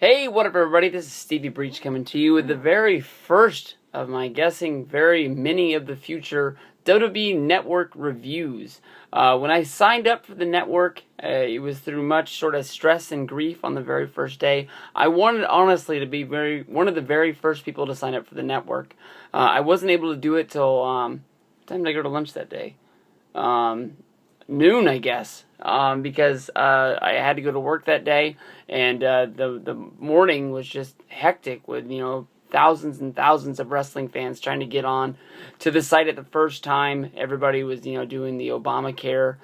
Hey, what up everybody, this is Stevie Breach coming to you with the very first of my guessing very many of the future WWE Network reviews. When I signed up for the network, it was through much sort of stress and grief on the very first day. I wanted honestly to be one of the very first people to sign up for the network. I wasn't able to do it till, what time did I go to lunch that day? Noon, I guess, because I had to go to work that day, and the morning was just hectic with thousands and thousands of wrestling fans trying to get on to the site at the first time. Everybody was doing the Obamacare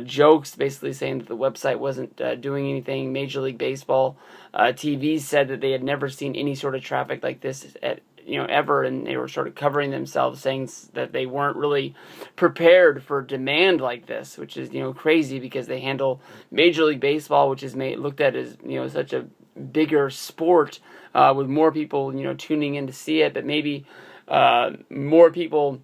jokes, basically saying that the website wasn't doing anything. Major League Baseball TV said that they had never seen any sort of traffic like this at ever, and they were sort of covering themselves, saying that they weren't really prepared for demand like this, which is crazy because they handle Major League Baseball, which is looked at as such a bigger sport with more people tuning in to see it, but maybe more people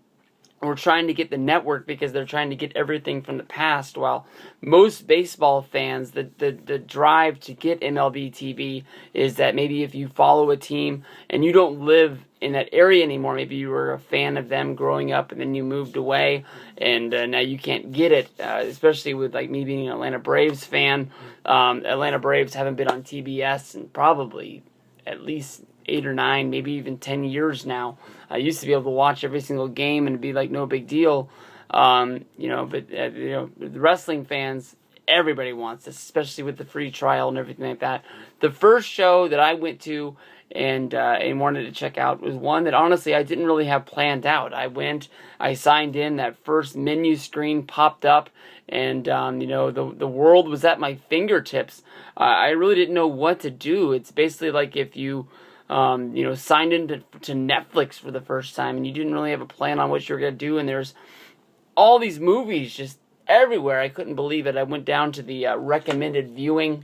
were trying to get the network because they're trying to get everything from the past, while most baseball fans, the drive to get MLB TV is that maybe if you follow a team and you don't live in that area anymore, maybe you were a fan of them growing up and then you moved away and now you can't get it, especially with like me being an Atlanta Braves fan. Atlanta Braves haven't been on TBS in probably at least 8 or 9, maybe even 10 years now. I used to be able to watch every single game and it'd be like no big deal. But the wrestling fans, everybody wants this, especially with the free trial and everything like that. The first show that I went to and wanted to check out was one that honestly I didn't really have planned out. I signed in, that first menu screen popped up, and the world was at my fingertips. I really didn't know what to do. It's basically like if you signed into Netflix for the first time and you didn't really have a plan on what you were going to do, and there's all these movies just everywhere. I couldn't believe it. I went down to the recommended viewing,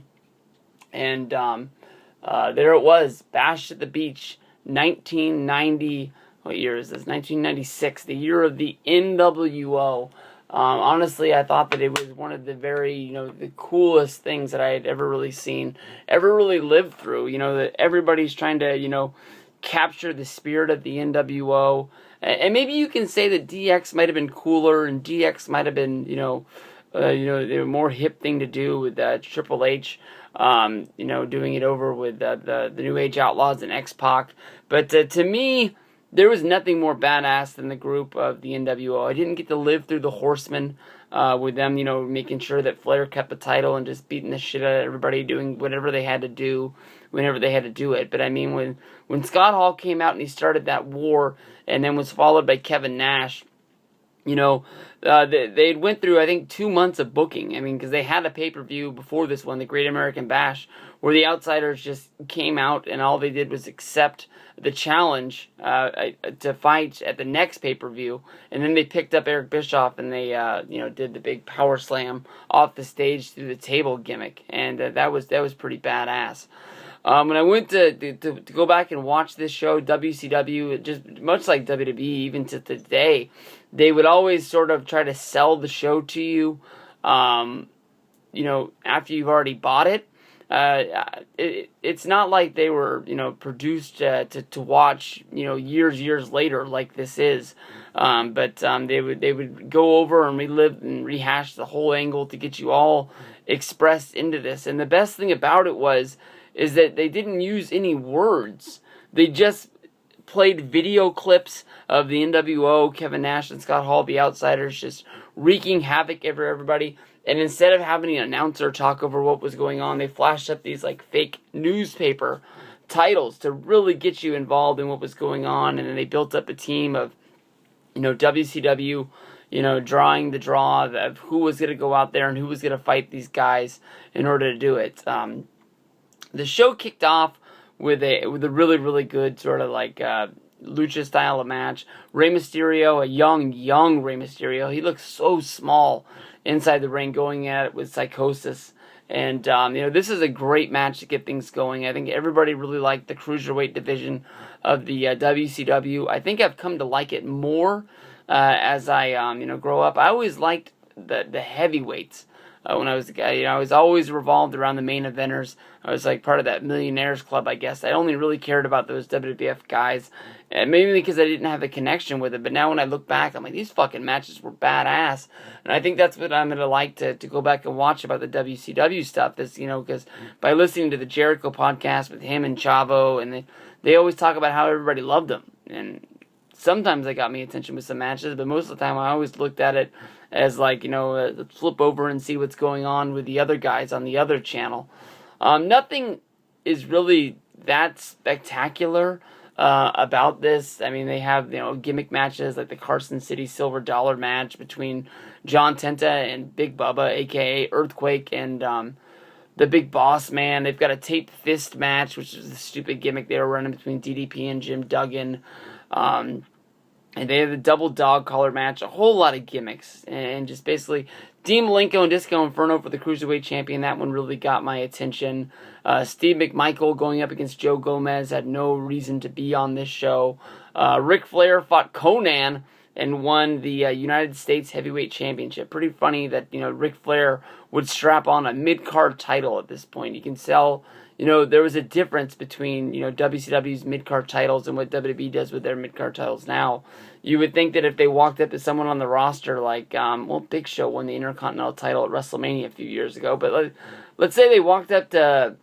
and there it was, Bash at the Beach, 1990, what year is this? 1996, the year of the nWo. Honestly, I thought that it was one of the very, the coolest things that I had ever really seen, ever really lived through. That everybody's trying to, capture the spirit of the nWo. And maybe you can say that DX might have been cooler, and DX might have been, the more hip thing to do with Triple H, doing it over with the New Age Outlaws and X-Pac. But to me, there was nothing more badass than the group of the nWo. I didn't get to live through the Horsemen with them, making sure that Flair kept the title and just beating the shit out of everybody, doing whatever they had to do whenever they had to do it. But I mean, when Scott Hall came out and he started that war and then was followed by Kevin Nash, they went through, I think, 2 months of booking. I mean, because they had a pay-per-view before this one, the Great American Bash, where the Outsiders just came out and all they did was accept the challenge to fight at the next pay-per-view, and then they picked up Eric Bischoff and they did the big power slam off the stage through the table gimmick, and that was pretty badass. When I went to go back and watch this show, WCW, just much like WWE, even to today, they would always sort of try to sell the show to you, after you've already bought it. It's not like they were, produced to watch, years later like this is. But they would go over and relive and rehash the whole angle to get you all expressed into this. And the best thing about it is that they didn't use any words. They just played video clips of the nWo, Kevin Nash and Scott Hall, the Outsiders, just wreaking havoc over everybody. And instead of having an announcer talk over what was going on, they flashed up these like fake newspaper titles to really get you involved in what was going on. And then they built up a team of, WCW, drawing the draw of who was going to go out there and who was going to fight these guys in order to do it. The show kicked off with a really, really good sort of like lucha style of match. Rey Mysterio, a young Rey Mysterio, he looks so small inside the ring, going at it with Psychosis. And this is a great match to get things going. I think everybody really liked the cruiserweight division of the WCW. I think I've come to like it more as I grow up. I always liked the heavyweights when I was a guy. You know, I was always revolved around the main eventers. I was like part of that millionaires club, I guess. I only really cared about those WWF guys, and maybe because I didn't have a connection with it. But now when I look back, I'm like, these fucking matches were badass, and I think that's what I'm gonna like to go back and watch about the WCW stuff. Is, you know, because by listening to the Jericho podcast with him and Chavo, and they always talk about how everybody loved him, and sometimes they got me attention with some matches, but most of the time I always looked at it as like, you know, flip over and see what's going on with the other guys on the other channel. Nothing is really that spectacular about this. I mean, they have, you know, gimmick matches like the Carson City Silver Dollar match between John Tenta and Big Bubba, aka Earthquake, and the Big Boss Man. They've got a taped fist match, which is a stupid gimmick they were running between DDP and Jim Duggan. And they have a double dog collar match, a whole lot of gimmicks, and just basically Dean Malenko and Disco Inferno for the Cruiserweight Champion. That one really got my attention. Steve McMichael going up against Joe Gomez had no reason to be on this show. Ric Flair fought Conan and won the United States Heavyweight Championship. Pretty funny that, you know, Ric Flair would strap on a mid-card title at this point. You can tell, you know, there was a difference between, you know, WCW's mid-card titles and what WWE does with their mid-card titles now. You would think that if they walked up to someone on the roster like, well, Big Show won the Intercontinental title at WrestleMania a few years ago, but let's say they walked up to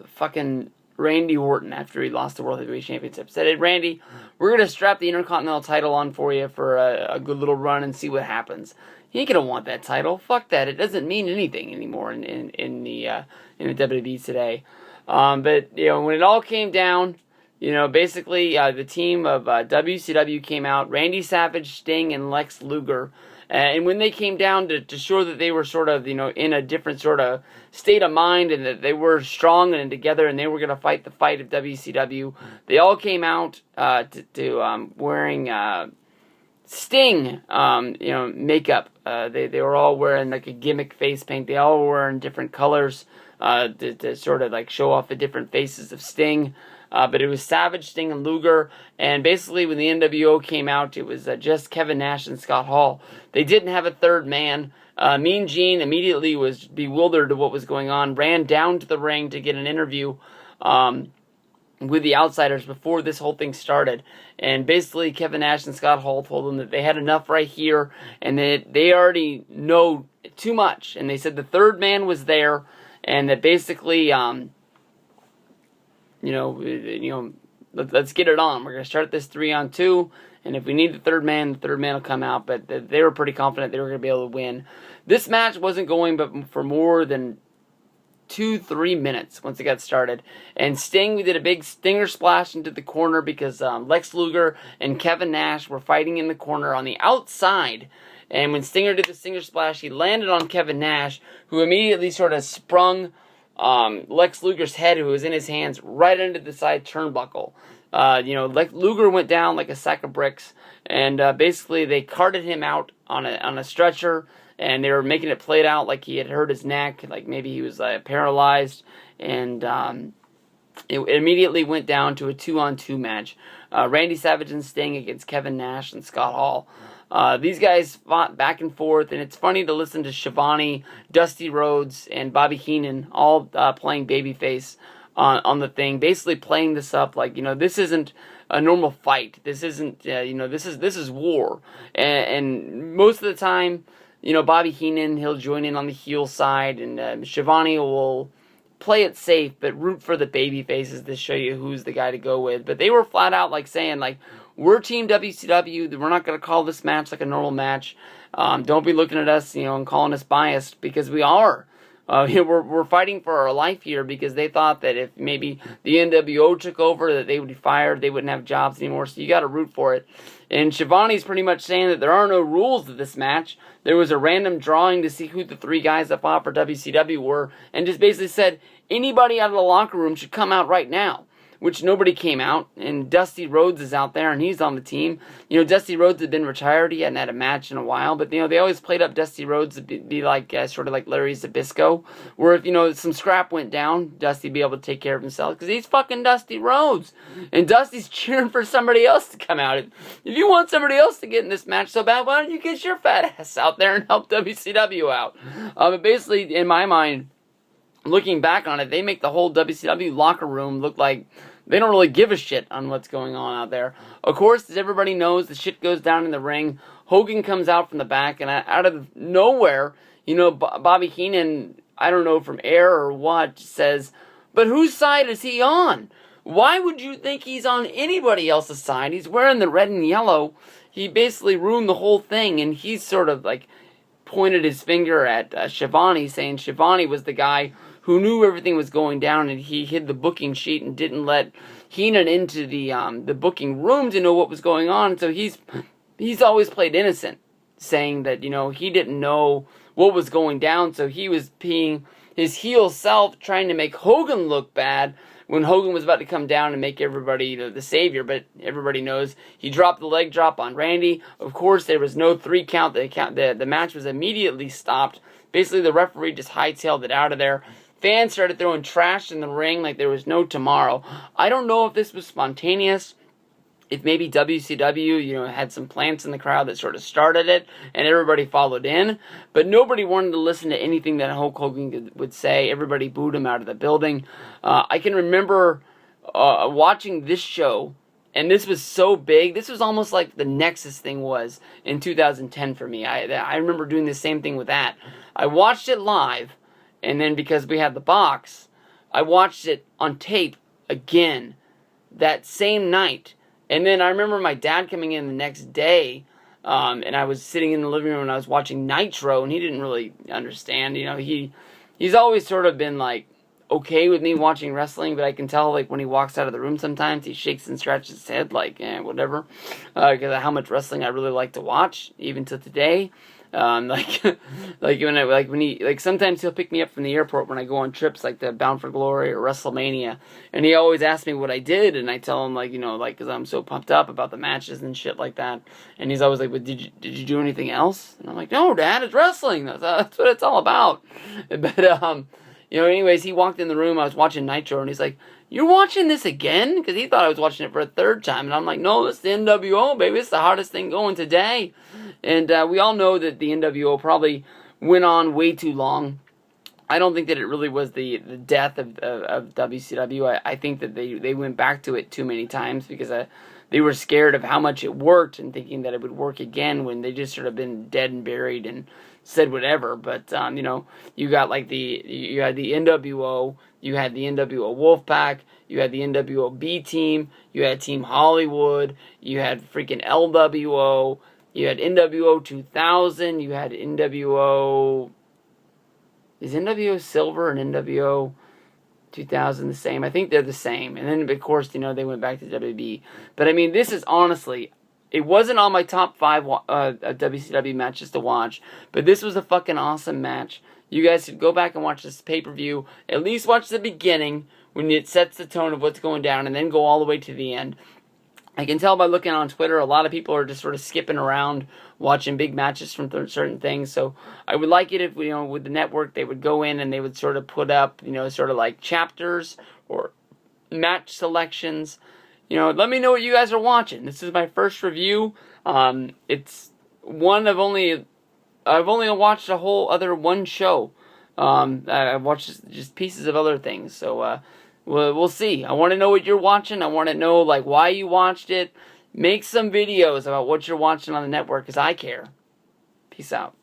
fucking Randy Orton after he lost the World Heavyweight Championship. Said, hey, Randy, we're going to strap the Intercontinental title on for you for a good little run and see what happens. He ain't going to want that title. Fuck that. It doesn't mean anything anymore in the WWE today. But, you know, when it all came down, you know, basically the team of WCW came out, Randy Savage, Sting, and Lex Luger. And when they came down to show that they were sort of, you know, in a different sort of state of mind and that they were strong and together and they were going to fight the fight of WCW, they all came out wearing Sting, you know, makeup. They were all wearing like a gimmick face paint. They all were wearing different colors to sort of like show off the different faces of Sting. But it was Savage, Sting, and Luger. And basically, when the nWo came out, it was just Kevin Nash and Scott Hall. They didn't have a third man. Mean Gene immediately was bewildered at what was going on, ran down to the ring to get an interview with the Outsiders before this whole thing started. And basically, Kevin Nash and Scott Hall told them that they had enough right here and that they already know too much. And they said the third man was there and that basically... let's get it on. We're going to start this 3-on-2, and if we need the third man will come out, but they were pretty confident they were going to be able to win. This match wasn't going but for more than 2-3 minutes once it got started, and Sting, we did a big stinger splash into the corner because Lex Luger and Kevin Nash were fighting in the corner on the outside, and when Stinger did the stinger splash, he landed on Kevin Nash, who immediately sort of sprung Lex Luger's head, who was in his hands, right into the side turnbuckle. Lex Luger went down like a sack of bricks, and basically they carted him out on a stretcher, and they were making it played out like he had hurt his neck, like maybe he was paralyzed, and it immediately went down to a 2-on-2 match. Randy Savage and Sting against Kevin Nash and Scott Hall. These guys fought back and forth, and it's funny to listen to Shivani, Dusty Rhodes, and Bobby Heenan all playing babyface on the thing, basically playing this up like, you know, this isn't a normal fight. This isn't, this is war. And most of the time, you know, Bobby Heenan, he'll join in on the heel side, and Shivani will play it safe, but root for the baby faces to show you who's the guy to go with. But they were flat out like saying, like, we're Team WCW. We're not going to call this match like a normal match. Don't be looking at us, you know, and calling us biased, because we are. We're fighting for our life here because they thought that if maybe the nWo took over, that they would be fired, they wouldn't have jobs anymore. So you got to root for it. And Shivani's pretty much saying that there are no rules to this match. There was a random drawing to see who the 3 guys that fought for WCW were, and just basically said anybody out of the locker room should come out right now. which nobody came out, and Dusty Rhodes is out there, and he's on the team. You know, Dusty Rhodes had been retired. He hadn't had a match in a while, but, you know, they always played up Dusty Rhodes to be like, sort of like Larry Zbyszko, where if, you know, some scrap went down, Dusty would be able to take care of himself, because he's fucking Dusty Rhodes, and Dusty's cheering for somebody else to come out. If you want somebody else to get in this match so bad, why don't you get your fat ass out there and help WCW out? But basically, in my mind, looking back on it, they make the whole WCW locker room look like they don't really give a shit on what's going on out there. Of course, as everybody knows, the shit goes down in the ring. Hogan comes out from the back, and out of nowhere, you know, Bobby Heenan, I don't know from air or what, says, but whose side is he on? Why would you think he's on anybody else's side? He's wearing the red and yellow. He basically ruined the whole thing, and he's sort of like pointed his finger at Schiavone, saying Schiavone was the guy who knew everything was going down, and he hid the booking sheet and didn't let Heenan into the booking room to know what was going on. So he's always played innocent, saying that, you know, he didn't know what was going down, so he was being his heel self, trying to make Hogan look bad when Hogan was about to come down and make everybody, you know, the savior. But everybody knows he dropped the leg drop on Randy. Of course, there was no 3 count. The match was immediately stopped. Basically, the referee just hightailed it out of there. Fans started throwing trash in the ring like there was no tomorrow. I don't know if this was spontaneous, if maybe WCW, you know, had some plants in the crowd that sort of started it, and everybody followed in, but nobody wanted to listen to anything that Hulk Hogan would say. Everybody booed him out of the building. I can remember watching this show, and this was so big. This was almost like the Nexus thing was in 2010 for me. I remember doing the same thing with that. I watched it live, and then because we had the box, I watched it on tape again that same night. And then I remember my dad coming in the next day, and I was sitting in the living room and I was watching Nitro, and he didn't really understand. You know, he's always sort of been like okay with me watching wrestling, but I can tell like when he walks out of the room sometimes he shakes and scratches his head like whatever, because of how much wrestling I really like to watch even to today. Like when he sometimes he'll pick me up from the airport when I go on trips like the Bound for Glory or WrestleMania, and he always asks me what I did, and I tell him like, you know, like, because I'm so pumped up about the matches and shit like that, and he's always like, but did you do anything else? And I'm like, no, Dad, it's wrestling. That's what it's all about. But you know, anyways, he walked in the room. I was watching Nitro, and he's like, you're watching this again? Because he thought I was watching it for a 3rd time. And I'm like, no, it's the nWo, baby. It's the hottest thing going today. And we all know that the nWo probably went on way too long. I don't think that it really was the death of WCW. I think that they went back to it too many times because they were scared of how much it worked and thinking that it would work again when they just sort of been dead and buried and said whatever. But you know, you got like you had the nWo, you had the nWo Wolfpack, you had the nWo B Team, you had Team Hollywood, you had freaking LWO, you had nWo 2000, you had nWo. Is nWo Silver and nWo 2000 the same? I think they're the same. And then, of course, you know, they went back to WB. But, I mean, this is honestly, it wasn't on my top 5 WCW matches to watch, but this was a fucking awesome match. You guys should go back and watch this pay-per-view. At least watch the beginning when it sets the tone of what's going down, and then go all the way to the end. I can tell by looking on Twitter, a lot of people are just sort of skipping around watching big matches from certain things. So I would like it if, you know, with the network, they would go in and they would sort of put up, you know, sort of like chapters or match selections. You know, let me know what you guys are watching. This is my first review. It's one of only, I've only watched a whole other one show. I've watched just pieces of other things. So, we'll see. I want to know what you're watching. I want to know, like, why you watched it. Make some videos about what you're watching on the network, because I care. Peace out.